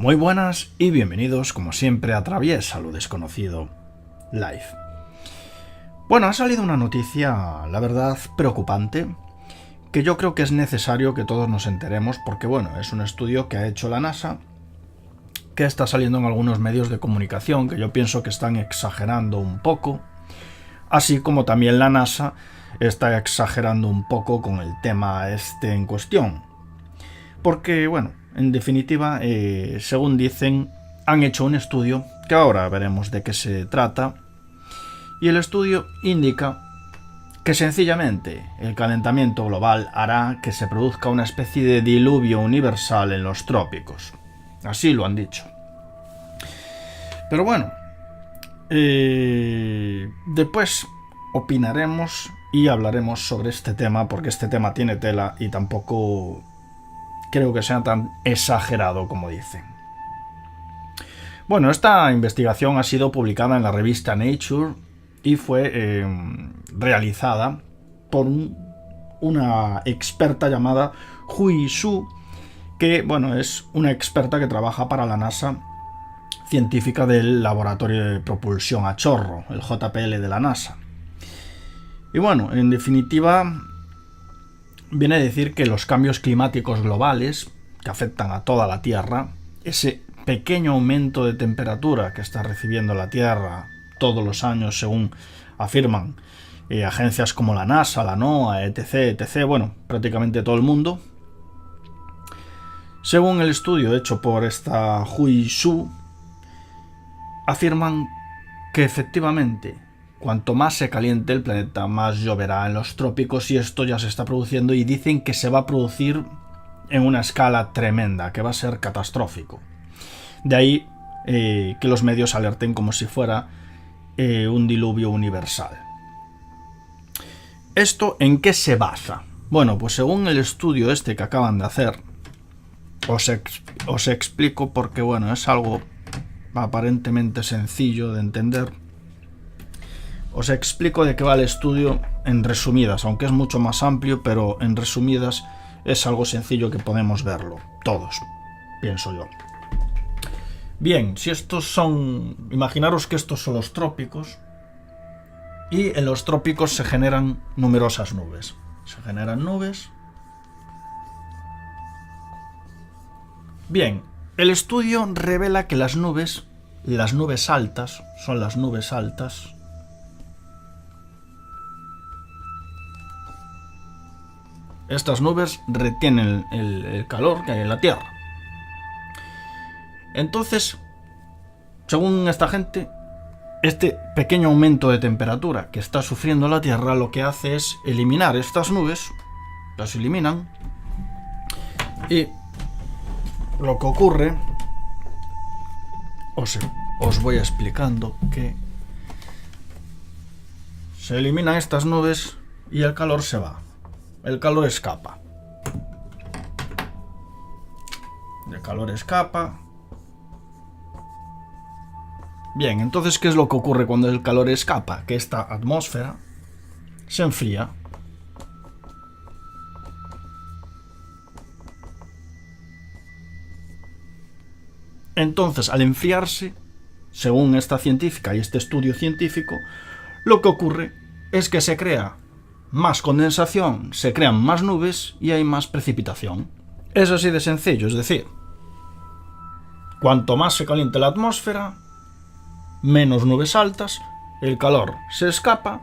Muy buenas y bienvenidos, como siempre, a Traviesa lo Desconocido Live. Bueno, ha salido una noticia, la verdad, preocupante, que yo creo que es necesario que todos nos enteremos, porque bueno, es un estudio que ha hecho la NASA, que está saliendo en algunos medios de comunicación, que yo pienso que están exagerando un poco, así como también la NASA está exagerando un poco con el tema este en cuestión. Porque, bueno, en definitiva, según dicen, han hecho un estudio, que ahora veremos de qué se trata, y el estudio indica que sencillamente el calentamiento global hará que se produzca una especie de diluvio universal en los trópicos. Así lo han dicho. Pero bueno, después opinaremos y hablaremos sobre este tema, porque este tema tiene tela y tampoco creo que sea tan exagerado como dicen. Bueno, esta investigación ha sido publicada en la revista Nature y fue realizada por una experta llamada Hui Su, que bueno, es una experta que trabaja para la NASA, científica del Laboratorio de Propulsión a Chorro, el JPL de la NASA. Y bueno, en definitiva, viene a decir que los cambios climáticos globales que afectan a toda la Tierra, ese pequeño aumento de temperatura que está recibiendo la Tierra todos los años, según afirman agencias como la NASA, la NOAA, etc., bueno, prácticamente todo el mundo. Según el estudio hecho por esta Hui Su, afirman que efectivamente cuanto más se caliente el planeta, más lloverá en los trópicos, y esto ya se está produciendo, y dicen que se va a producir en una escala tremenda, que va a ser catastrófico. De ahí que los medios alerten como si fuera un diluvio universal. ¿Esto en qué se basa? Bueno, pues según el estudio este que acaban de hacer, os explico, porque bueno, es algo aparentemente sencillo de entender. Os explico de qué va el estudio en resumidas, aunque es mucho más amplio, pero en resumidas es algo sencillo que podemos verlo, todos, pienso yo. Bien, si estos son... imaginaros que estos son los trópicos, y en los trópicos se generan numerosas nubes. Se generan nubes. Bien, el estudio revela que las nubes altas, son las nubes altas, estas nubes retienen el calor que hay en la Tierra. Entonces, según esta gente, este pequeño aumento de temperatura que está sufriendo la Tierra lo que hace es eliminar estas nubes, las eliminan, y lo que ocurre, os voy explicando que se eliminan estas nubes y el calor se va. El calor escapa. El calor escapa. Bien, entonces, ¿qué es lo que ocurre cuando el calor escapa? Que esta atmósfera se enfría. Entonces, al enfriarse, según esta científica y este estudio científico, lo que ocurre es que se crea más condensación, se crean más nubes y hay más precipitación. Es así de sencillo, es decir, cuanto más se caliente la atmósfera, menos nubes altas, el calor se escapa,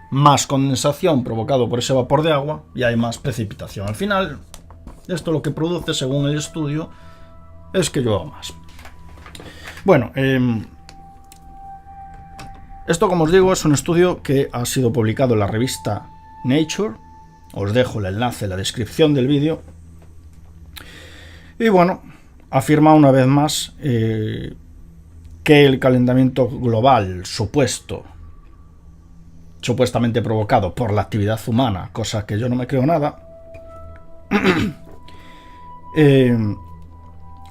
más condensación provocado por ese vapor de agua y hay más precipitación. Al final, esto lo que produce, según el estudio, es que llueva más. Bueno, esto, como os digo, es un estudio que ha sido publicado en la revista Nature. Os dejo el enlace en la descripción del vídeo. Y bueno, afirma una vez más que el calentamiento global supuestamente provocado por la actividad humana, cosa que yo no me creo nada,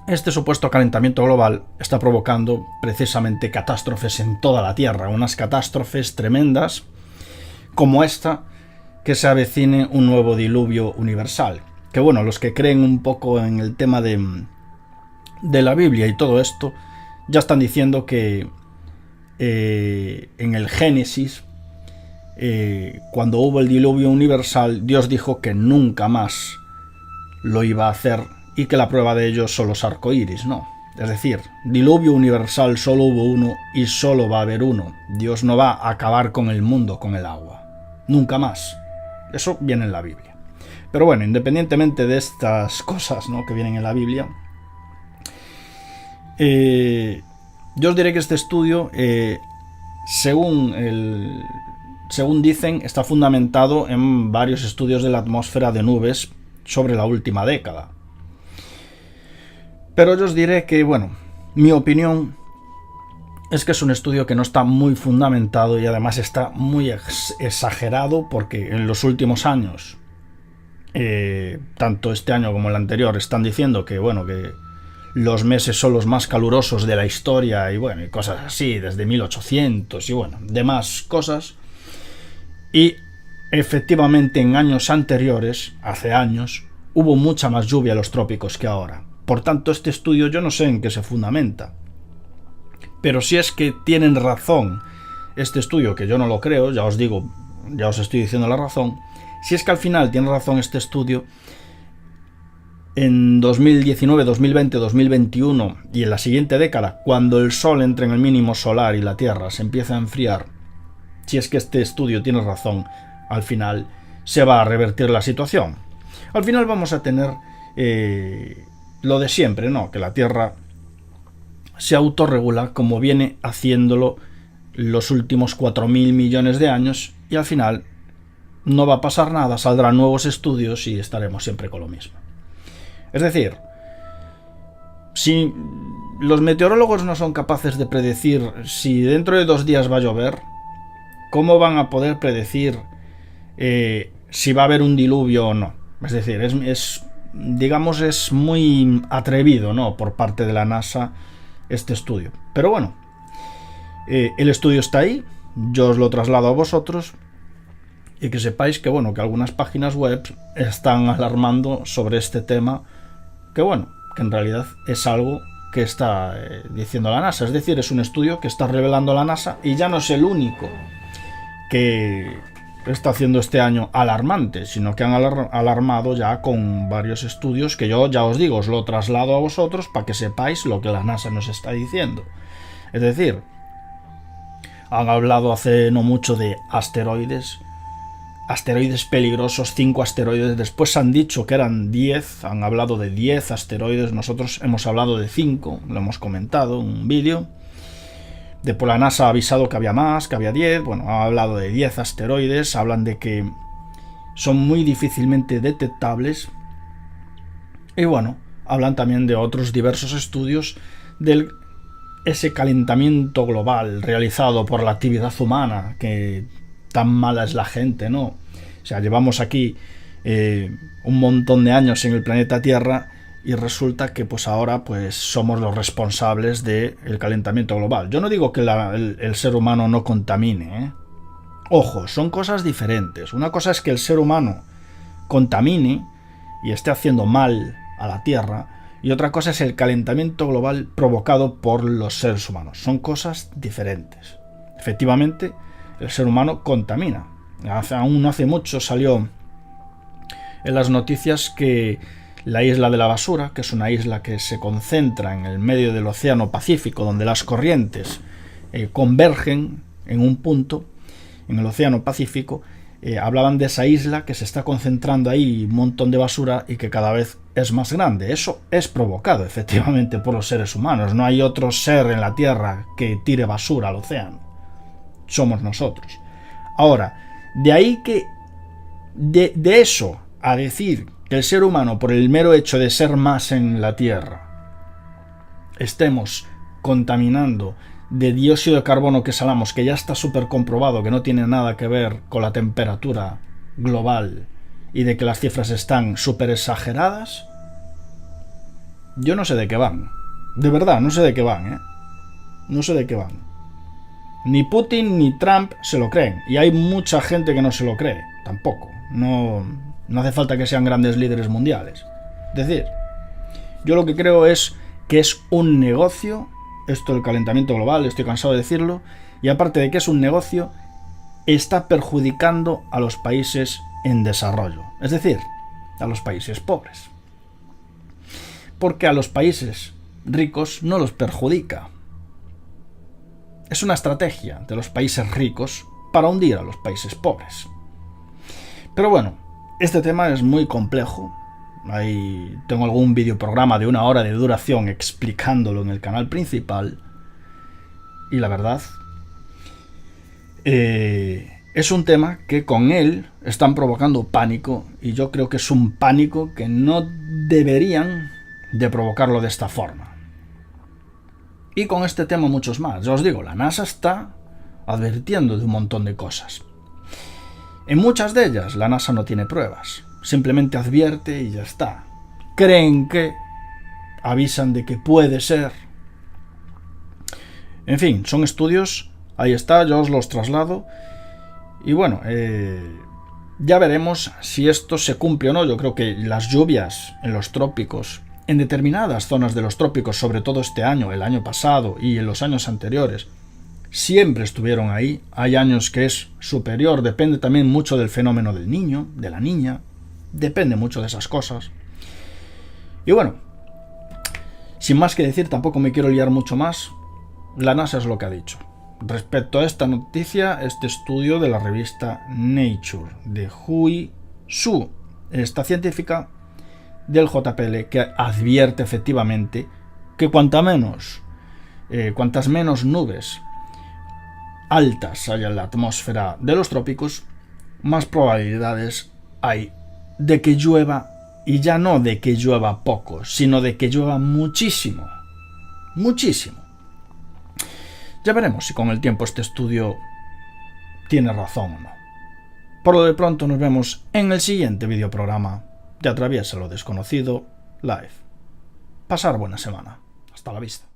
este supuesto calentamiento global está provocando precisamente catástrofes en toda la Tierra, unas catástrofes tremendas como esta, que se avecine un nuevo diluvio universal. Que bueno, los que creen un poco en el tema de de la Biblia y todo esto, ya están diciendo que en el Génesis, cuando hubo el diluvio universal, Dios dijo que nunca más lo iba a hacer y que la prueba de ello son los arcoíris, ¿no? Es decir, diluvio universal solo hubo uno y solo va a haber uno. Dios no va a acabar con el mundo con el agua. Nunca más. Eso viene en la Biblia. Pero bueno, independientemente de estas cosas, ¿no?, que vienen en la Biblia, yo os diré que este estudio, según dicen, está fundamentado en varios estudios de la atmósfera de nubes sobre la última década. Pero yo os diré que, bueno, mi opinión es que es un estudio que no está muy fundamentado y además está muy exagerado, porque en los últimos años, tanto este año como el anterior, están diciendo que, bueno, que los meses son los más calurosos de la historia y, bueno, y cosas así, desde 1800 y, bueno, demás cosas. Y efectivamente en años anteriores, hace años, hubo mucha más lluvia en los trópicos que ahora. Por tanto, este estudio yo no sé en qué se fundamenta. Pero si es que tienen razón este estudio, que yo no lo creo, ya os digo, ya os estoy diciendo la razón, si es que al final tiene razón este estudio, en 2019, 2020, 2021 y en la siguiente década, cuando el Sol entre en el mínimo solar y la Tierra se empieza a enfriar, si es que este estudio tiene razón, al final se va a revertir la situación. Al final vamos a tener lo de siempre, ¿no? Que la Tierra se autorregula como viene haciéndolo los últimos 4.000 millones de años, y al final no va a pasar nada, saldrán nuevos estudios y estaremos siempre con lo mismo. Es decir, si los meteorólogos no son capaces de predecir si dentro de 2 días va a llover, ¿cómo van a poder predecir si va a haber un diluvio o no? Es decir, digamos, es muy atrevido, ¿no?, por parte de la NASA este estudio. Pero bueno, el estudio está ahí, yo os lo traslado a vosotros, y que sepáis que, bueno, que algunas páginas web están alarmando sobre este tema, que, bueno, que en realidad es algo que está diciendo la NASA. Es decir, es un estudio que está revelando la NASA, y ya no es el único que está haciendo este año alarmante, sino que han alarmado ya con varios estudios que yo ya os digo, os lo traslado a vosotros para que sepáis lo que la NASA nos está diciendo. Es decir, han hablado hace no mucho de asteroides peligrosos, 5 asteroides, después han dicho que eran 10, han hablado de 10 asteroides, nosotros hemos hablado de 5, lo hemos comentado en un vídeo. Después la NASA ha avisado que había más, que había 10, bueno, ha hablado de 10 asteroides, hablan de que son muy difícilmente detectables, y bueno, hablan también de otros diversos estudios de ese calentamiento global realizado por la actividad humana, que tan mala es la gente, ¿no? O sea, llevamos aquí un montón de años en el planeta Tierra, y resulta que pues ahora pues somos los responsables del calentamiento global. Yo no digo que el ser humano no contamine, ¿eh? Ojo, son cosas diferentes. Una cosa es que el ser humano contamine y esté haciendo mal a la Tierra, y otra cosa es el calentamiento global provocado por los seres humanos. Son cosas diferentes. Efectivamente, el ser humano contamina. Aún no hace mucho salió en las noticias que la isla de la basura, que es una isla que se concentra en el medio del océano Pacífico, donde las corrientes convergen en un punto en el océano Pacífico, hablaban de esa isla que se está concentrando ahí un montón de basura y que cada vez es más grande. Eso es provocado efectivamente por los seres humanos. No hay otro ser en la Tierra que tire basura al océano. Somos nosotros. Ahora, de ahí que de eso a decir que el ser humano, por el mero hecho de ser más en la Tierra, estemos contaminando de dióxido de carbono que exhalamos, que ya está súper comprobado que no tiene nada que ver con la temperatura global, y de que las cifras están súper exageradas, yo no sé de qué van. De verdad, no sé de qué van, ¿eh? No sé de qué van. Ni Putin ni Trump se lo creen, y hay mucha gente que no se lo cree, tampoco. No hace falta que sean grandes líderes mundiales. Es decir, yo lo que creo es que es un negocio, esto del calentamiento global, estoy cansado de decirlo, y aparte de que es un negocio, está perjudicando a los países en desarrollo, es decir, a los países pobres. Porque a los países ricos no los perjudica. Es una estrategia de los países ricos para hundir a los países pobres. Pero bueno, este tema es muy complejo. Ahí tengo algún videoprograma de 1 hora de duración explicándolo en el canal principal. Y la verdad, es un tema que con él están provocando pánico. Y yo creo que es un pánico que no deberían de provocarlo de esta forma. Y con este tema muchos más. Ya os digo, la NASA está advirtiendo de un montón de cosas. En muchas de ellas la NASA no tiene pruebas. Simplemente advierte y ya está. Creen que, avisan de que puede ser. En fin, son estudios, ahí está, yo os los traslado. Y bueno, ya veremos si esto se cumple o no. Yo creo que las lluvias en los trópicos, en determinadas zonas de los trópicos, sobre todo este año, el año pasado y en los años anteriores, siempre estuvieron ahí. Hay años que es superior, depende también mucho del fenómeno del niño, de la niña, depende mucho de esas cosas. Y bueno, sin más que decir, tampoco me quiero liar mucho más. La NASA es lo que ha dicho. Respecto a esta noticia, este estudio de la revista Nature de Hui Su, esta científica del JPL, que advierte efectivamente que cuantas menos nubes altas haya en la atmósfera de los trópicos, más probabilidades hay de que llueva, y ya no de que llueva poco, sino de que llueva muchísimo. Muchísimo. Ya veremos si con el tiempo este estudio tiene razón o no. Por lo de pronto nos vemos en el siguiente videoprograma de Atraviesa lo Desconocido Live. Pasar buena semana. Hasta la vista.